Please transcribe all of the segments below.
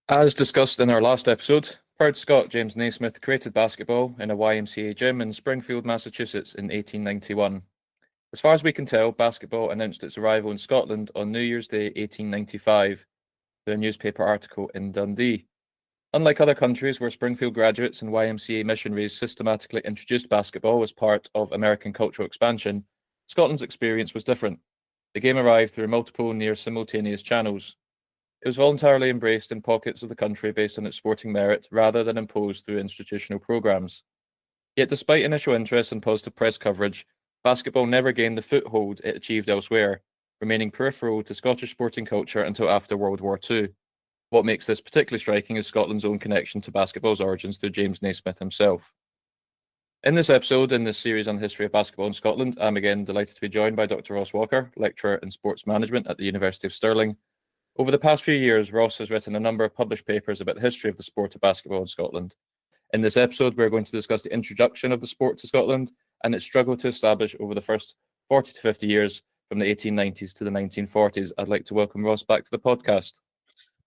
As discussed in our last episode, proud Scot James Naismith created basketball in a YMCA gym in Springfield, Massachusetts in 1891. As far as we can tell, basketball announced its arrival in Scotland on New Year's Day 1895 through a newspaper article in Dundee. Unlike other countries where Springfield graduates and YMCA missionaries systematically introduced basketball as part of American cultural expansion, Scotland's experience was different. The game arrived through multiple near-simultaneous channels. It was voluntarily embraced in pockets of the country based on its sporting merit rather than imposed through institutional programmes. Yet, despite initial interest and positive press coverage, basketball never gained the foothold it achieved elsewhere, remaining peripheral to Scottish sporting culture until after World War II. What makes this particularly striking is Scotland's own connection to basketball's origins through James Naismith himself. In this episode, in this series on the history of basketball in Scotland, I'm again delighted to be joined by Dr. Ross Walker, lecturer in sports management at the University of Stirling. Over the past few years, Ross has written a number of published papers about the history of the sport of basketball in Scotland. In this episode, we're going to discuss the introduction of the sport to Scotland and its struggle to establish over the first 40 to 50 years from the 1890s to the 1940s. I'd like to welcome Ross back to the podcast.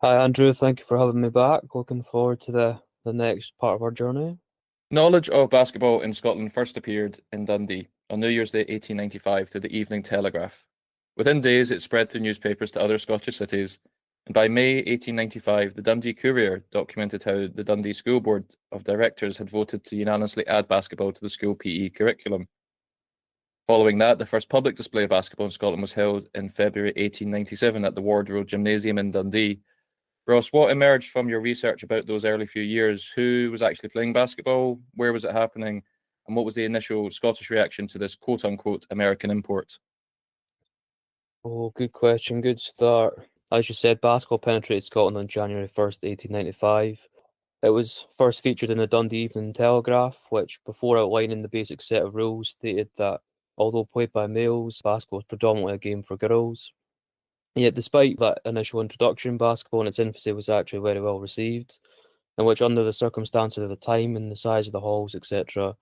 Hi Andrew, thank you for having me back. Looking forward to the next part of our journey. Knowledge of basketball in Scotland first appeared in Dundee on New Year's Day 1895 through the Evening Telegraph. Within days, it spread through newspapers to other Scottish cities, and by May 1895, the Dundee Courier documented how the Dundee School Board of Directors had voted to unanimously add basketball to the school PE curriculum. Following that, the first public display of basketball in Scotland was held in February 1897 at the Ward Road Gymnasium in Dundee. Ross, what emerged from your research about those early few years? Who was actually playing basketball? Where was it happening? And what was the initial Scottish reaction to this quote unquote American import? Oh, good question, good start. As you said, basketball penetrated Scotland on January 1st, 1895. It was first featured in the Dundee Evening Telegraph, which, before outlining the basic set of rules, stated that although played by males, basketball was predominantly a game for girls. Yet, despite that initial introduction, basketball in its infancy was actually very well received, in which, under the circumstances of the time and the size of the halls, etc.,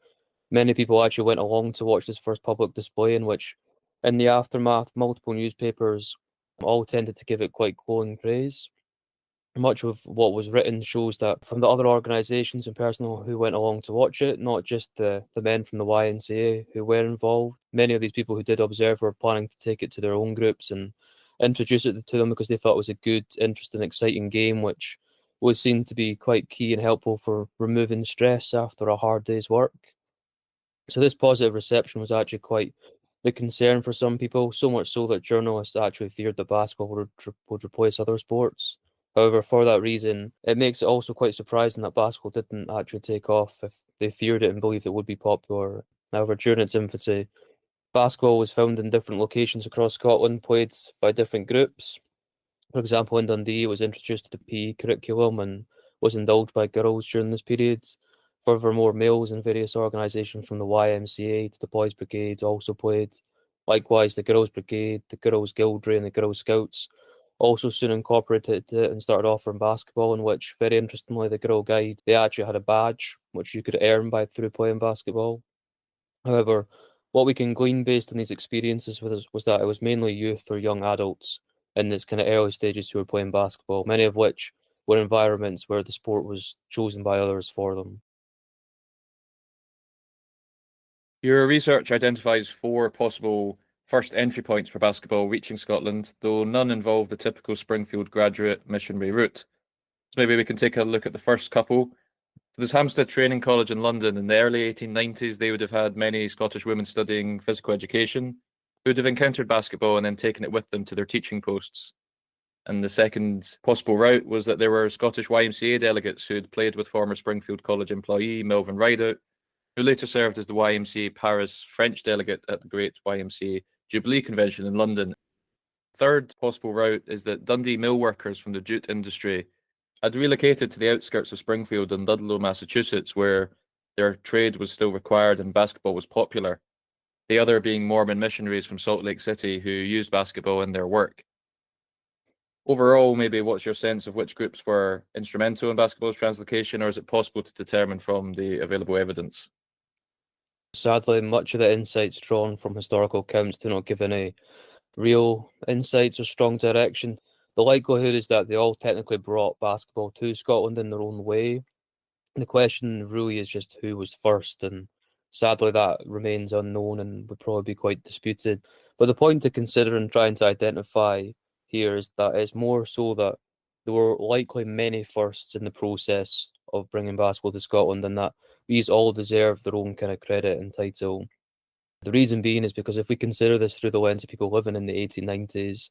many people actually went along to watch this first public display, in which, in the aftermath, multiple newspapers all tended to give it quite glowing praise. Much of what was written shows that from the other organisations and personnel who went along to watch it, not just the men from the YMCA who were involved, many of these people who did observe were planning to take it to their own groups and introduce it to them because they thought it was a good, interesting, exciting game, which was seen to be quite key and helpful for removing stress after a hard day's work. So this positive reception was actually quite the concern for some people, so much so that journalists actually feared that basketball would replace other sports. However, for that reason, it makes it also quite surprising that basketball didn't actually take off if they feared it and believed it would be popular. However, during its infancy, basketball was found in different locations across Scotland, played by different groups. For example, in Dundee, it was introduced to the PE curriculum and was indulged by girls during this period. Furthermore, males in various organisations from the YMCA to the Boys Brigade also played. Likewise, the Girls Brigade, the Girls Guildry, and the Girl Scouts also soon incorporated it and started offering basketball, in which, very interestingly, the Girl Guide, they actually had a badge which you could earn by through playing basketball. However, what we can glean based on these experiences was that it was mainly youth or young adults in this kind of early stages who were playing basketball, many of which were environments where the sport was chosen by others for them. Your research identifies four possible first entry points for basketball reaching Scotland, though none involve the typical Springfield graduate missionary route. So maybe we can take a look at the first couple. So there's Hampstead Training College in London. In the early 1890s, they would have had many Scottish women studying physical education who would have encountered basketball and then taken it with them to their teaching posts. And the second possible route was that there were Scottish YMCA delegates who had played with former Springfield College employee Melvin Rideout, who later served as the YMCA Paris French delegate at the Great YMCA Jubilee Convention in London. Third possible route is that Dundee mill workers from the jute industry had relocated to the outskirts of Springfield and Ludlow, Massachusetts, where their trade was still required and basketball was popular. The other being Mormon missionaries from Salt Lake City who used basketball in their work. Overall, maybe what's your sense of which groups were instrumental in basketball's translocation, or is it possible to determine from the available evidence? Sadly, much of the insights drawn from historical accounts do not give any real insights or strong direction. The likelihood is that they all technically brought basketball to Scotland in their own way. The question really is just who was first, and sadly that remains unknown and would probably be quite disputed. But the point to consider in trying to identify here is that it's more so that there were likely many firsts in the process of bringing basketball to Scotland, and that these all deserve their own kind of credit and title. The reason being is because if we consider this through the lens of people living in the 1890s,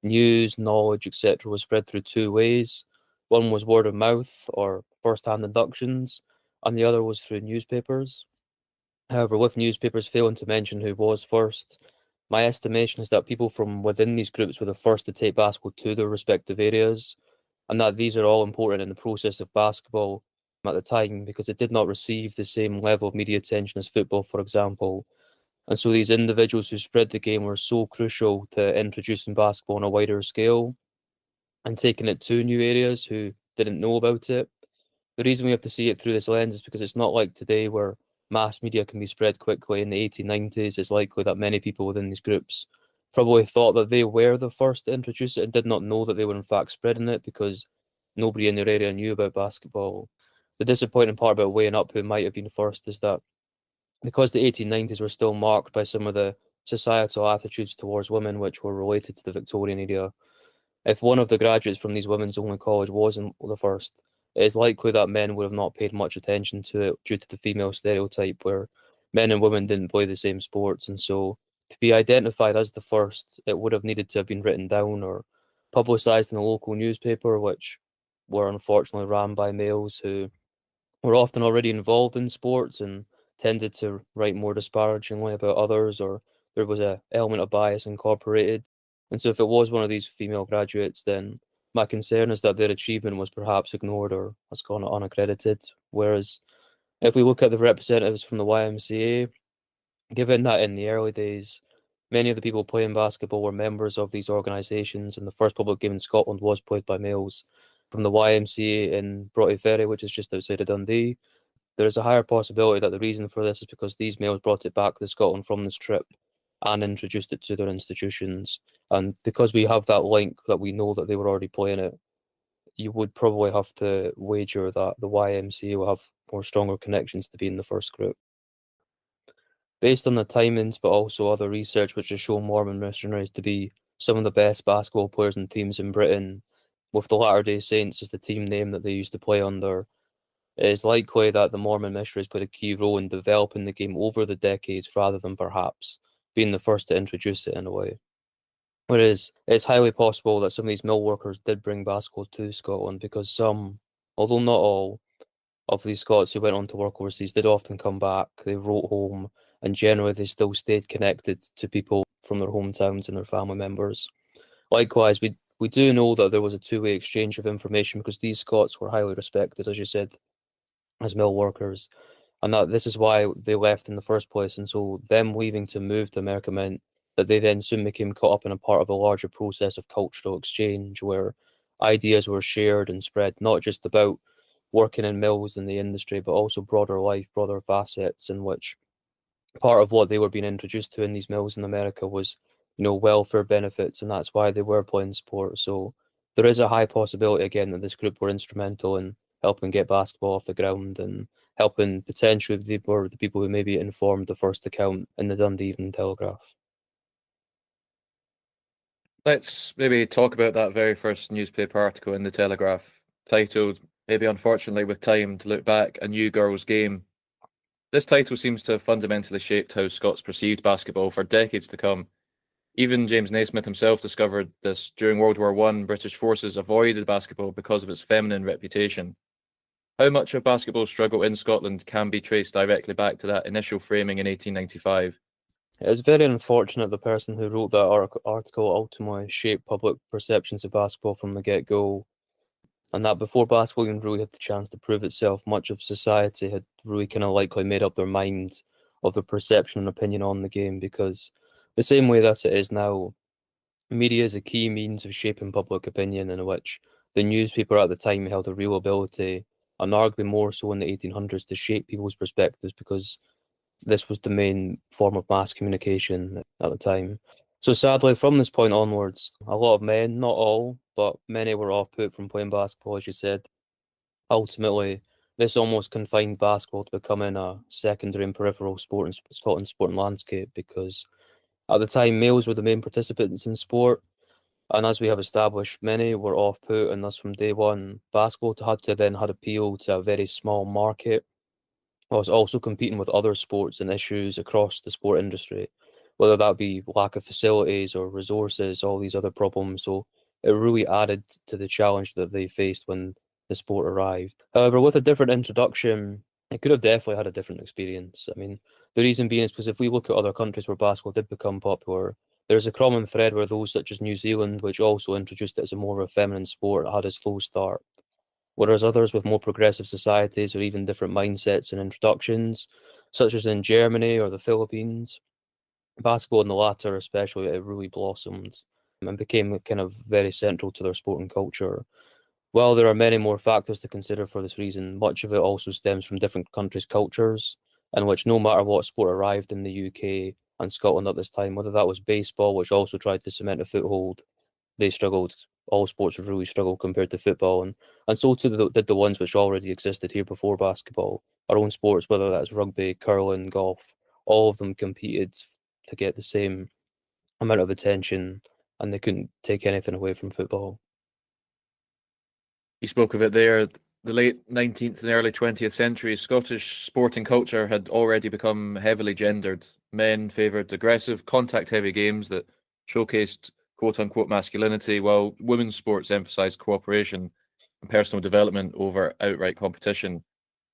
news, knowledge, etc., was spread through two ways. One was word of mouth or first-hand inductions, and the other was through newspapers. However, with newspapers failing to mention who was first, my estimation is that people from within these groups were the first to take basketball to their respective areas, and that these are all important in the process of basketball at the time because it did not receive the same level of media attention as football, for example. And so these individuals who spread the game were so crucial to introducing basketball on a wider scale and taking it to new areas who didn't know about it. The reason we have to see it through this lens is because it's not like today where mass media can be spread quickly. In the 1890s, it's likely that many people within these groups probably thought that they were the first to introduce it and did not know that they were in fact spreading it because nobody in their area knew about basketball. The disappointing part about weighing up who might have been first is that because the 1890s were still marked by some of the societal attitudes towards women which were related to the Victorian era, if one of the graduates from these women's only college wasn't the first, it is likely that men would have not paid much attention to it due to the female stereotype where men and women didn't play the same sports. And so to be identified as the first, it would have needed to have been written down or publicised in a local newspaper, which were unfortunately ran by males who were often already involved in sports and tended to write more disparagingly about others, or there was a element of bias incorporated. And so if it was one of these female graduates, then my concern is that their achievement was perhaps ignored or has gone unaccredited. Whereas if we look at the representatives from the YMCA, given that in the early days, many of the people playing basketball were members of these organisations, and the first public game in Scotland was played by males from the YMCA in Broughty Ferry, which is just outside of Dundee. There is a higher possibility that the reason for this is because these males brought it back to Scotland from this trip and introduced it to their institutions. And because we have that link that we know that they were already playing it, you would probably have to wager that the YMCA will have more stronger connections to be in the first group. Based on the timings, but also other research which has shown Mormon missionaries to be some of the best basketball players and teams in Britain, with the Latter-day Saints as the team name that they used to play under, it is likely that the Mormon missionaries played a key role in developing the game over the decades rather than perhaps being the first to introduce it in a way. Whereas it's highly possible that some of these mill workers did bring basketball to Scotland because some, although not all, of these Scots who went on to work overseas did often come back, they wrote home, and generally they still stayed connected to people from their hometowns and their family members. Likewise, we do know that there was a two-way exchange of information because these Scots were highly respected, as you said, as mill workers, and that this is why they left in the first place. And so them leaving to move to America meant that they then soon became caught up in a part of a larger process of cultural exchange where ideas were shared and spread, not just about working in mills in the industry, but also broader life, broader facets in which part of what they were being introduced to in these mills in America was, welfare benefits, and that's why they were playing sport. So there is a high possibility again that this group were instrumental in helping get basketball off the ground and helping potentially they were the people who maybe informed the first account in the Dundee Evening Telegraph. Let's maybe talk about that very first newspaper article in the Telegraph, titled, maybe unfortunately with time to look back, A New Girls' Game. This title seems to have fundamentally shaped how Scots perceived basketball for decades to come. Even James Naismith himself discovered this during World War One. British forces avoided basketball because of its feminine reputation. How much of basketball's struggle in Scotland can be traced directly back to that initial framing in 1895? It is very unfortunate the person who wrote that article ultimately shaped public perceptions of basketball from the get-go, and that before basketball even really had the chance to prove itself, much of society had really kind of likely made up their mind of their perception and opinion on the game, because the same way that it is now, media is a key means of shaping public opinion in which the newspaper at the time held a real ability, and arguably more so in the 1800s, to shape people's perspectives because this was the main form of mass communication at the time. So sadly, from this point onwards, a lot of men, not all, but many were off-put from playing basketball, as you said. Ultimately, this almost confined basketball to becoming a secondary and peripheral sport in Scotland's sporting landscape because at the time males were the main participants in sport, and as we have established, many were off-put, and thus from day one, basketball had appeal to a very small market whilst also competing with other sports and issues across the sport industry, whether that be lack of facilities or resources, all these other problems. So it really added to the challenge that they faced when the sport arrived. However, with a different introduction, it could have definitely had a different experience. I mean, the reason being is because if we look at other countries where basketball did become popular, there's a common thread where those such as New Zealand, which also introduced it as a more of a feminine sport, had a slow start, whereas others with more progressive societies or even different mindsets and introductions, such as in Germany or the Philippines, basketball in the latter especially, it really blossomed and became kind of very central to their sporting culture. While there are many more factors to consider for this reason, much of it also stems from different countries' cultures, in which no matter what sport arrived in the UK and Scotland at this time, whether that was baseball, which also tried to cement a foothold, they struggled. All sports would really struggle compared to football, and so too did the ones which already existed here before basketball. Our own sports, whether that's rugby, curling, golf, all of them competed to get the same amount of attention, and they couldn't take anything away from football. You spoke of it there. The late 19th and early 20th centuries, Scottish sporting culture had already become heavily gendered. Men favoured aggressive, contact heavy games that showcased quote unquote masculinity, while women's sports emphasised cooperation and personal development over outright competition.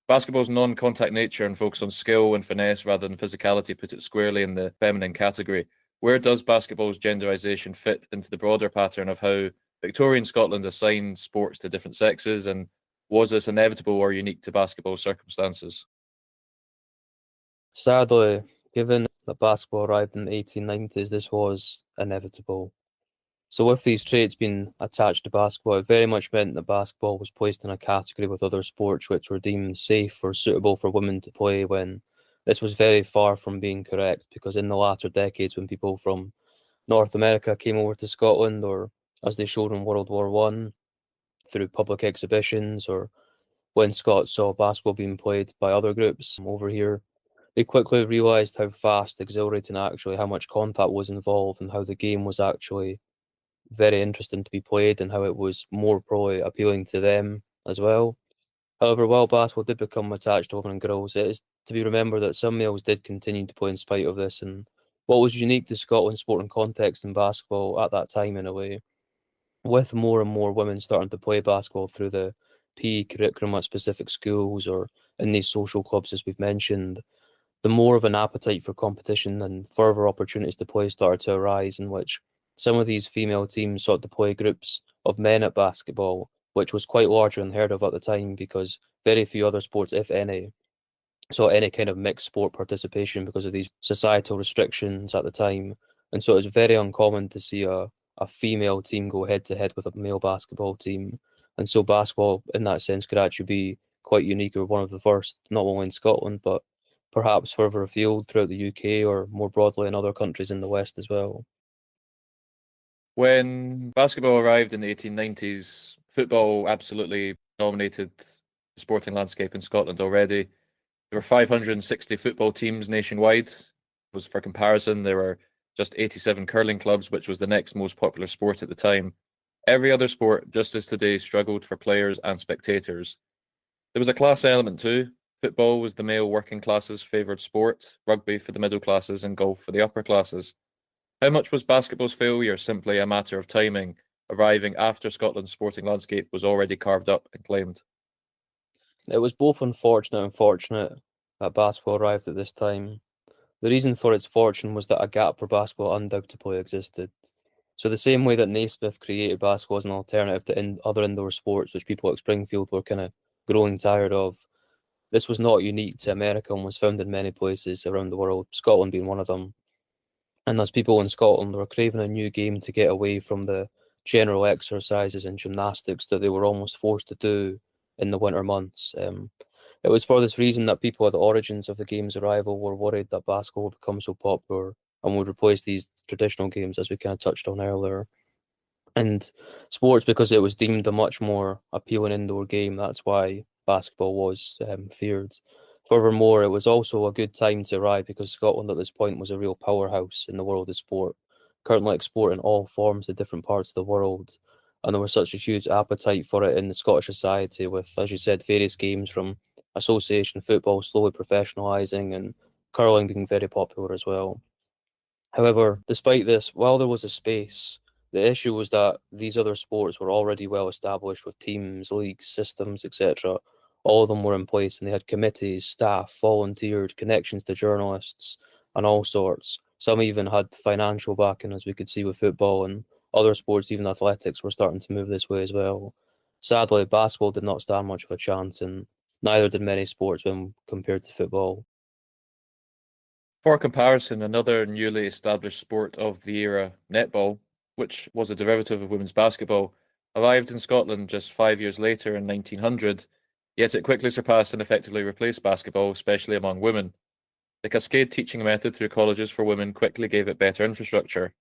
Basketball's non contact nature and focus on skill and finesse rather than physicality put it squarely in the feminine category. Where does basketball's genderisation fit into the broader pattern of how Victorian Scotland assigned sports to different sexes, and was this inevitable or unique to basketball circumstances? Sadly, given that basketball arrived in the 1890s, this was inevitable. So with these traits being attached to basketball, it very much meant that basketball was placed in a category with other sports which were deemed safe or suitable for women to play, when this was very far from being correct, because in the latter decades when people from North America came over to Scotland, or as they showed in World War One through public exhibitions, or when Scots saw basketball being played by other groups over here, they quickly realised how fast, exhilarating actually, how much contact was involved, and how the game was actually very interesting to be played, and how it was more probably appealing to them as well. However, while basketball did become attached to women and girls, it is to be remembered that some males did continue to play in spite of this, and what was unique to Scotland's sporting context in basketball at that time, in a way, with more and more women starting to play basketball through the PE curriculum at specific schools or in these social clubs, as we've mentioned, the more of an appetite for competition and further opportunities to play started to arise, in which some of these female teams sought to play groups of men at basketball, which was quite large and unheard of at the time because very few other sports, if any, saw any kind of mixed sport participation because of these societal restrictions at the time. And so it was very uncommon to see a female team go head to head with a male basketball team. And so basketball, in that sense, could actually be quite unique, or one of the first, not only in Scotland, but perhaps further afield throughout the UK or more broadly in other countries in the West as well. When basketball arrived in the 1890s, football absolutely dominated the sporting landscape in Scotland already. There were 560 football teams nationwide. Was for comparison, there were just 87 curling clubs, which was the next most popular sport at the time. Every other sport, just as today, struggled for players and spectators. There was a class element too. Football was the male working classes' favoured sport, rugby for the middle classes, and golf for the upper classes. How much was basketball's failure simply a matter of timing, arriving after Scotland's sporting landscape was already carved up and claimed? It was both unfortunate and fortunate that basketball arrived at this time. The reason for its fortune was that a gap for basketball undoubtedly existed. So the same way that Naismith created basketball as an alternative to other indoor sports, which people at Springfield were kind of growing tired of, this was not unique to America and was found in many places around the world, Scotland being one of them. And those people in Scotland were craving a new game to get away from the general exercises and gymnastics that they were almost forced to do in the winter months. It was for this reason that people at the origins of the game's arrival were worried that basketball would become so popular and would replace these traditional games, as we kind of touched on earlier. And sports, because it was deemed a much more appealing indoor game, that's why basketball was feared. Furthermore, it was also a good time to arrive because Scotland at this point was a real powerhouse in the world of sport, currently exporting all forms to different parts of the world. And there was such a huge appetite for it in the Scottish society, with, as you said, various games from association football slowly professionalising and curling being very popular as well. However, despite this, while there was a space, the issue was that these other sports were already well established with teams, leagues, systems, etc. All of them were in place and they had committees, staff, volunteered, connections to journalists, and all sorts. Some even had financial backing, as we could see with football, and other sports, even athletics, were starting to move this way as well. Sadly, basketball did not stand much of a chance, and neither did many sports when compared to football. For comparison, another newly established sport of the era, netball, which was a derivative of women's basketball, arrived in Scotland just 5 years later in 1900, yet it quickly surpassed and effectively replaced basketball, especially among women. The cascade teaching method through colleges for women quickly gave it better infrastructure.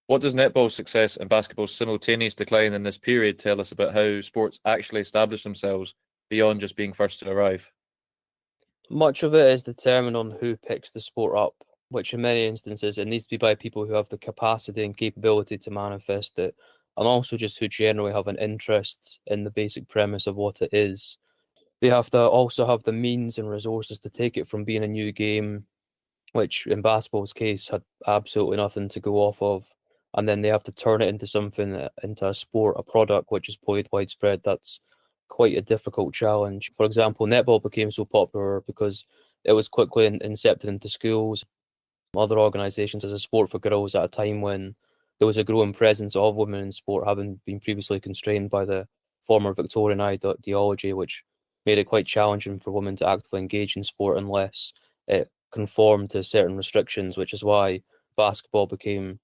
What does netball's success and basketball's simultaneous decline in this period tell us about how sports actually establish themselves beyond just being first to arrive? Much of it is determined on who picks the sport up, which in many instances it needs to be by people who have the capacity and capability to manifest it, and also just who generally have an interest in the basic premise of what it is. They have to also have the means and resources to take it from being a new game, which in basketball's case had absolutely nothing to go off of. And then they have to turn it into something, into a sport, a product which is played widespread. That's quite a difficult challenge. For example, netball became so popular because it was quickly incepted into schools, other organisations as a sport for girls at a time when there was a growing presence of women in sport, having been previously constrained by the former Victorian ideology, which made it quite challenging for women to actively engage in sport unless it conformed to certain restrictions, which is why basketball became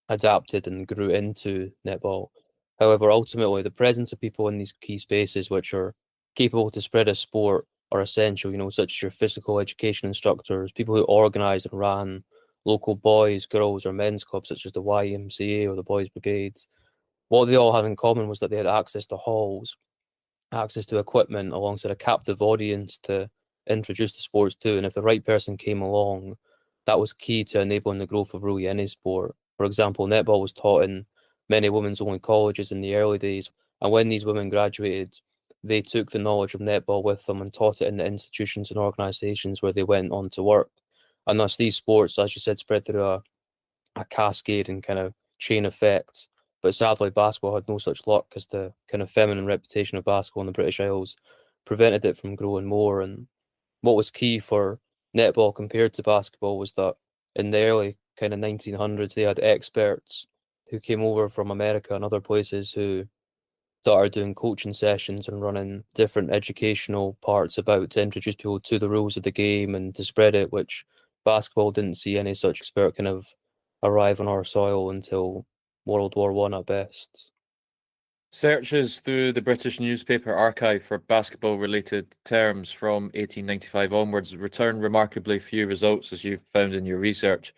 adapted and grew into netball. However, ultimately, the presence of people in these key spaces which are capable to spread a sport are essential, such as your physical education instructors, people who organise and ran local boys, girls, or men's clubs such as the YMCA or the Boys Brigades. What they all had in common was that they had access to halls, access to equipment alongside a captive audience to introduce the sports to. And if the right person came along, that was key to enabling the growth of really any sport. For example, netball was taught in many women's only colleges in the early days. And when these women graduated, they took the knowledge of netball with them and taught it in the institutions and organisations where they went on to work. And thus these sports, as you said, spread through a cascade and kind of chain effect. But sadly, basketball had no such luck as the kind of feminine reputation of basketball in the British Isles prevented it from growing more. And what was key for netball compared to basketball was that in the early kind of 1900s, they had experts who came over from America and other places who started doing coaching sessions and running different educational parts about to introduce people to the rules of the game and to spread it, which basketball didn't see any such expert kind of arrive on our soil until World War One at best. Searches through the British newspaper archive for basketball-related terms from 1895 onwards return remarkably few results, as you've found in your research.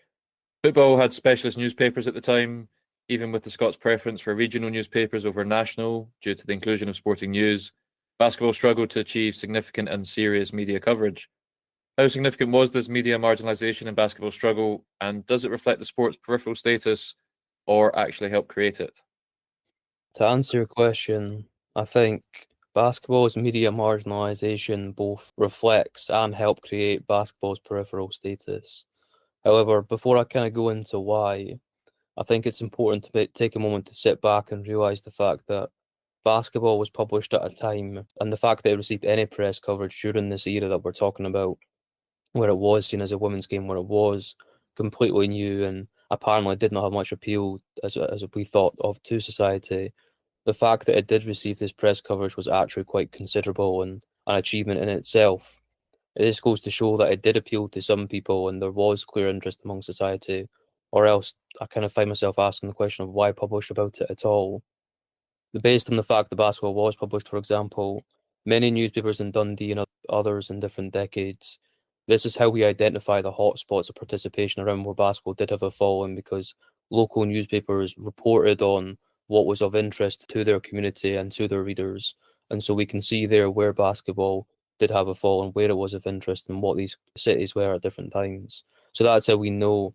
Football had specialist newspapers at the time, even with the Scots' preference for regional newspapers over national due to the inclusion of sporting news. Basketball struggled to achieve significant and serious media coverage. How significant was this media marginalisation in basketball struggle, and does it reflect the sport's peripheral status or actually help create it? To answer your question, I think basketball's media marginalization both reflects and help create basketball's peripheral status. However, before I kind of go into why, I think it's important to take a moment to sit back and realize the fact that basketball was published at a time, and the fact that it received any press coverage during this era that we're talking about, where it was seen as a women's game, where it was completely new and apparently did not have much appeal as we thought of to society. The fact that it did receive this press coverage was actually quite considerable and an achievement in itself. This goes to show that it did appeal to some people and there was clear interest among society, or else I kind of find myself asking the question of why publish about it at all. Based on the fact that basketball was published, for example, many newspapers in Dundee and others in different decades, this is how we identify the hotspots of participation around where basketball did have a following because local newspapers reported on what was of interest to their community and to their readers. And so we can see there where basketball did have a fall and where it was of interest and what these cities were at different times. So that's how we know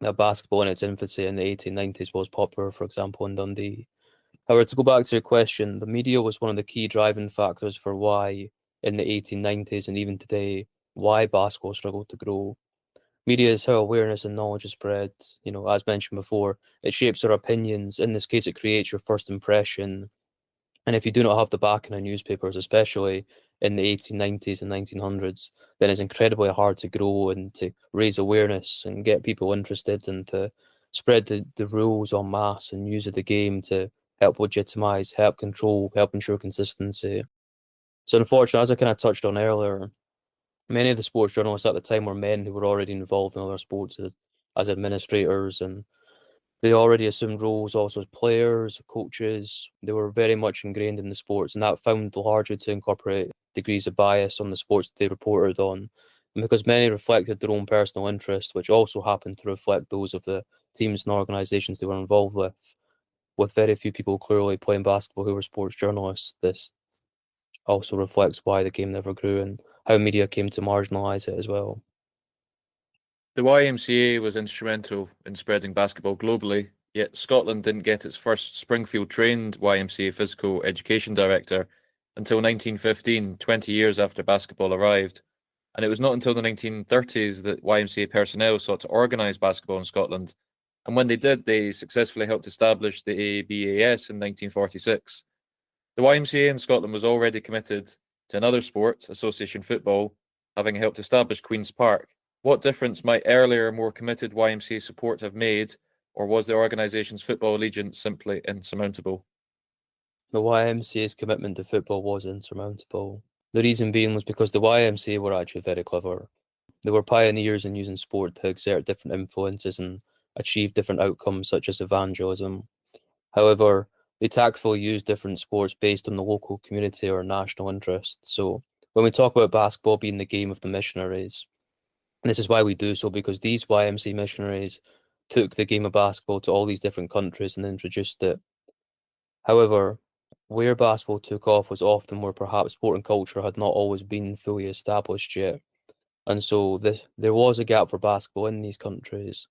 that basketball in its infancy in the 1890s was popular, for example, in Dundee. However, to go back to your question, the media was one of the key driving factors for why in the 1890s and even today, why basketball struggled to grow. Media is how awareness and knowledge is spread. As mentioned before, it shapes our opinions. In this case, it creates your first impression. And if you do not have the backing of newspapers, especially in the 1890s and 1900s, then it's incredibly hard to grow and to raise awareness and get people interested and to spread the rules en masse and use of the game to help legitimize, help control, help ensure consistency. So unfortunately, as I kind of touched on earlier, many of the sports journalists at the time were men who were already involved in other sports as administrators, and they already assumed roles also as players, coaches. They were very much ingrained in the sports, and that found largely to incorporate degrees of bias on the sports they reported on. And because many reflected their own personal interests, which also happened to reflect those of the teams and organisations they were involved with very few people clearly playing basketball who were sports journalists, this also reflects why the game never grew and how media came to marginalise it as well. The YMCA was instrumental in spreading basketball globally, yet Scotland didn't get its first Springfield trained YMCA physical education director until 1915, 20 years after basketball arrived. And it was not until the 1930s that YMCA personnel sought to organise basketball in Scotland. And when they did, they successfully helped establish the ABAS in 1946. The YMCA in Scotland was already committed to another sport, association football, having helped establish Queen's Park. What difference might earlier, more committed YMCA support have made, or was the organisation's football allegiance simply insurmountable? The YMCA's commitment to football was insurmountable. The reason being was because the YMCA were actually very clever. They were pioneers in using sport to exert different influences and achieve different outcomes, such as evangelism. However, they tactfully used different sports based on the local community or national interest. So when we talk about basketball being the game of the missionaries, and this is why we do so, because these YMCA missionaries took the game of basketball to all these different countries and introduced it. However, where basketball took off was often where perhaps sport and culture had not always been fully established yet. And so there was a gap for basketball in these countries.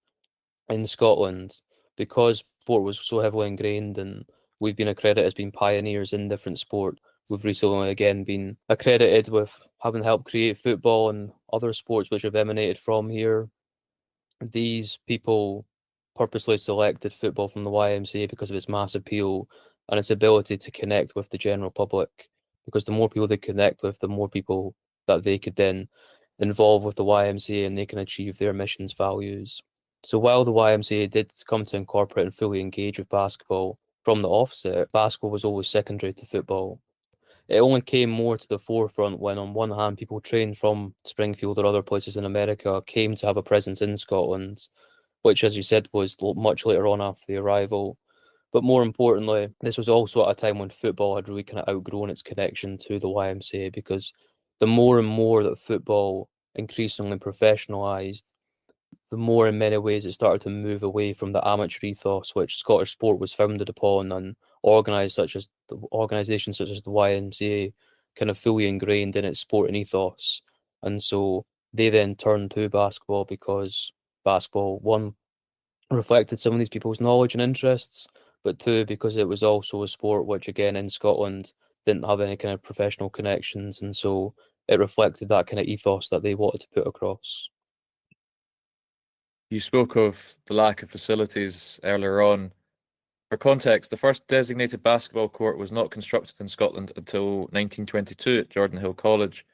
In Scotland, because sport was so heavily ingrained and we've been accredited as being pioneers in different sport, we've recently again been accredited with having helped create football and other sports which have emanated from here. These people purposely selected football from the YMCA because of its mass appeal and its ability to connect with the general public. Because the more people they connect with, the more people that they could then involve with the YMCA and they can achieve their mission's values. So while the YMCA did come to incorporate and fully engage with basketball from the offset, basketball was always secondary to football. It only came more to the forefront when, on one hand, people trained from Springfield or other places in America came to have a presence in Scotland, which, as you said, was much later on after the arrival. But more importantly, this was also at a time when football had really kind of outgrown its connection to the YMCA, because the more and more that football increasingly professionalised, the more in many ways it started to move away from the amateur ethos which Scottish sport was founded upon, and organisations such as the YMCA kind of fully ingrained in its sporting ethos. And so they then turned to basketball because basketball, one, reflected some of these people's knowledge and interests, but two, because it was also a sport which, again, in Scotland, didn't have any kind of professional connections, and so it reflected that kind of ethos that they wanted to put across. You spoke of the lack of facilities earlier on. For context, the first designated basketball court was not constructed in Scotland until 1922 at Jordan Hill College.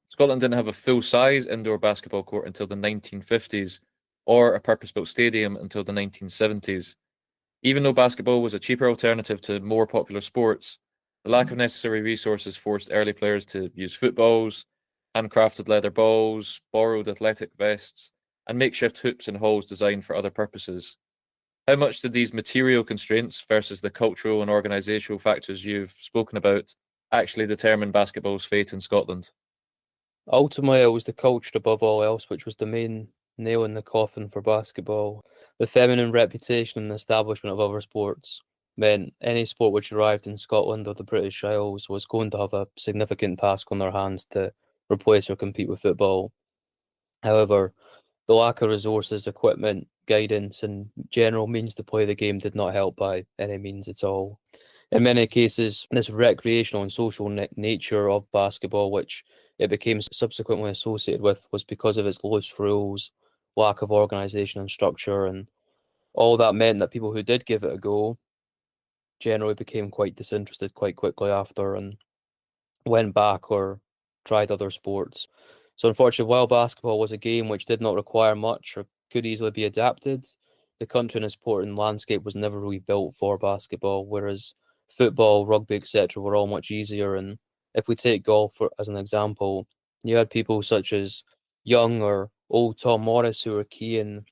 Scotland didn't have a full-size indoor basketball court until the 1950s, or a purpose-built stadium until the 1970s. Even though basketball was a cheaper alternative to more popular sports, the lack of necessary resources forced early players to use footballs, handcrafted leather balls, borrowed athletic vests, and makeshift hoops in halls designed for other purposes. How much did these material constraints versus the cultural and organisational factors you've spoken about actually determine basketball's fate in Scotland? Ultimately, it was the culture above all else, which was the main nail in the coffin for basketball. The feminine reputation and the establishment of other sports. meant any sport which arrived in Scotland or the British Isles was going to have a significant task on their hands to replace or compete with football. However, the lack of resources, equipment, guidance, and general means to play the game did not help by any means at all. In many cases, this recreational and social nature of basketball, which it became subsequently associated with, was because of its loose rules, lack of organisation and structure, and all that meant that people who did give it a go generally became quite disinterested quite quickly after and went back or tried other sports. So unfortunately, while basketball was a game which did not require much or could easily be adapted, the country and the sporting landscape was never really built for basketball, whereas football, rugby, etc. were all much easier. And if we take golf as an example, you had people such as young or old Tom Morris who were key in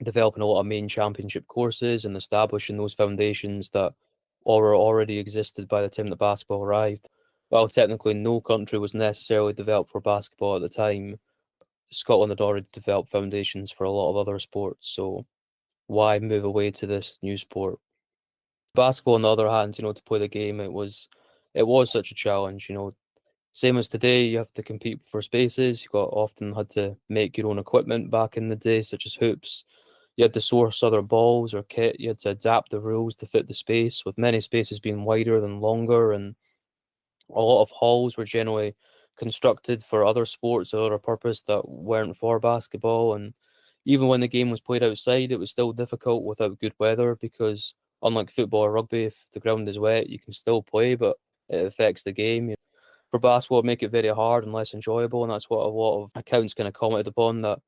developing a lot of main championship courses and establishing those foundations that already existed by the time that basketball arrived. While technically no country was necessarily developed for basketball at the time, Scotland had already developed foundations for a lot of other sports, so why move away to this new sport? Basketball, on the other hand, to play the game, it was such a challenge. Same as today, you have to compete for spaces. Often had to make your own equipment back in the day, such as hoops. You had to source other balls or kit. You had to adapt the rules to fit the space, with many spaces being wider than longer, and a lot of halls were generally constructed for other sports or other purpose that weren't for basketball. And even when the game was played outside, it was still difficult without good weather because, unlike football or rugby, if the ground is wet, you can still play, but it affects the game. For basketball, it'd make it very hard and less enjoyable, and that's what a lot of accounts kind of commented upon. That,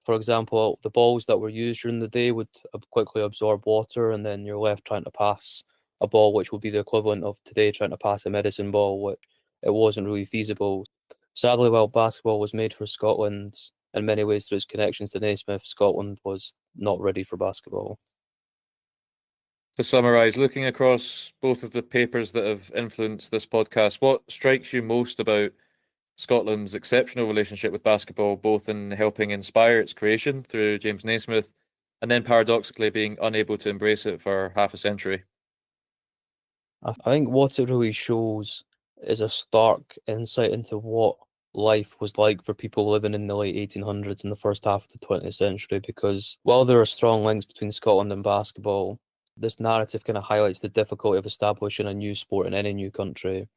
for example, the balls that were used during the day would quickly absorb water, and then you're left trying to pass a ball which would be the equivalent of today trying to pass a medicine ball, which it wasn't really feasible. Sadly, while basketball was made for Scotland in many ways through its connections to Naismith, Scotland was not ready for basketball. To summarize, looking across both of the papers that have influenced this podcast, what strikes you most about Scotland's exceptional relationship with basketball, both in helping inspire its creation through James Naismith, and then paradoxically being unable to embrace it for half a century? I think what it really shows is a stark insight into what life was like for people living in the late 1800s and the first half of the 20th century. Because while there are strong links between Scotland and basketball, this narrative kind of highlights the difficulty of establishing a new sport in any new country.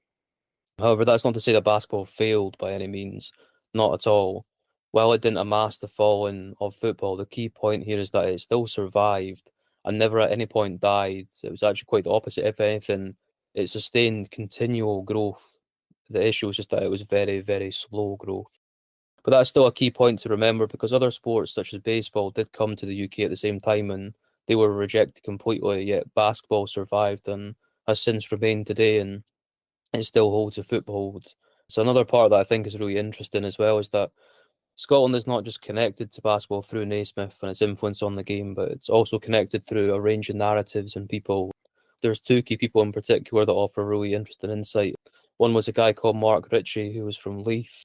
However, that's not to say that basketball failed by any means, not at all. While it didn't amass the following of football, the key point here is that it still survived and never at any point died. It was actually quite the opposite. If anything, it sustained continual growth. The issue was just that it was very, very slow growth. But that's still a key point to remember because other sports such as baseball did come to the UK at the same time and they were rejected completely, yet basketball survived and has since remained today, and it still holds a foothold. So another part that I think is really interesting as well is that Scotland is not just connected to basketball through Naismith and its influence on the game, but it's also connected through a range of narratives and people. There's two key people in particular that offer really interesting insight. One was a guy called Mark Ritchie, who was from Leith.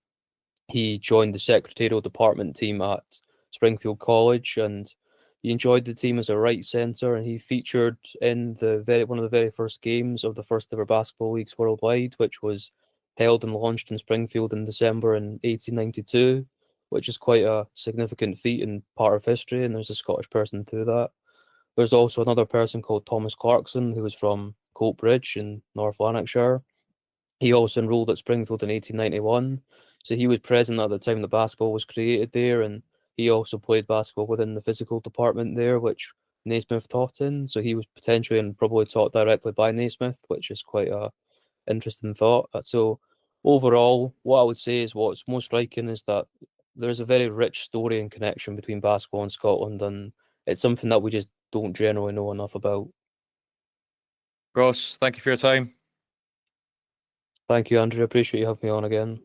He joined the secretarial department team at Springfield College, and he enjoyed the team as a right centre, and he featured in one of the very first games of the first ever basketball leagues worldwide, which was held and launched in Springfield in December in 1892, which is quite a significant feat and part of history, and there's a Scottish person to that. There's also another person called Thomas Clarkson, who was from Coatbridge in North Lanarkshire. He also enrolled at Springfield in 1891, so he was present at the time the basketball was created there, and he also played basketball within the physical department there, which Naismith taught in. So he was potentially and probably taught directly by Naismith, which is quite a interesting thought. So overall, what I would say is what's most striking is that there's a very rich story and connection between basketball and Scotland, and it's something that we just don't generally know enough about. Ross, thank you for your time. Thank you, Andrew. Appreciate you having me on again.